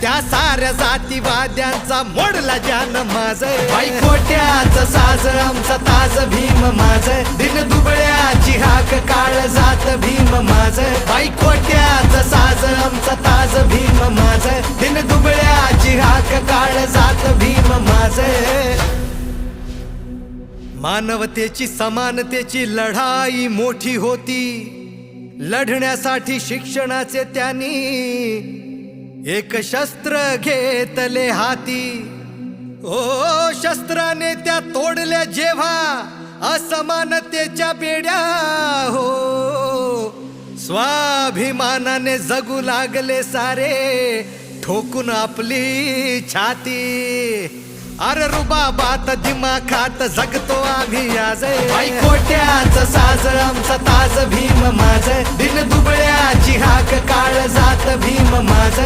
त्या साऱ्या जातीवाद्यांचा मोडला जान माझ खोट्याचं साज आमचा ताज भीम माझ दिन दुबळ्याची हाक काळ जात भीम माझ खोट्याचं साज आमचा ताज भीम माझ दिन दुबळ्याची हाक काळ जात भीम माझ मानवतेची समानतेची लढाई मोठी होती लढण्यासाठी शिक्षणाचे त्यांनी एक शस्त्र घेतले हाती ओ शस्त्राने त्या तोडल्या जेव्हा असमानतेच्या बेड्या हो स्वाभिमानाने जगू लागले सारे ठोकून आपली छाती अरे रुबाबात दिमाखात जगतो आम्ही आज खोट्याचं साज आमचा ताज भीम माझ दिन दुबळ्याची हाक काळ जात भीम माझ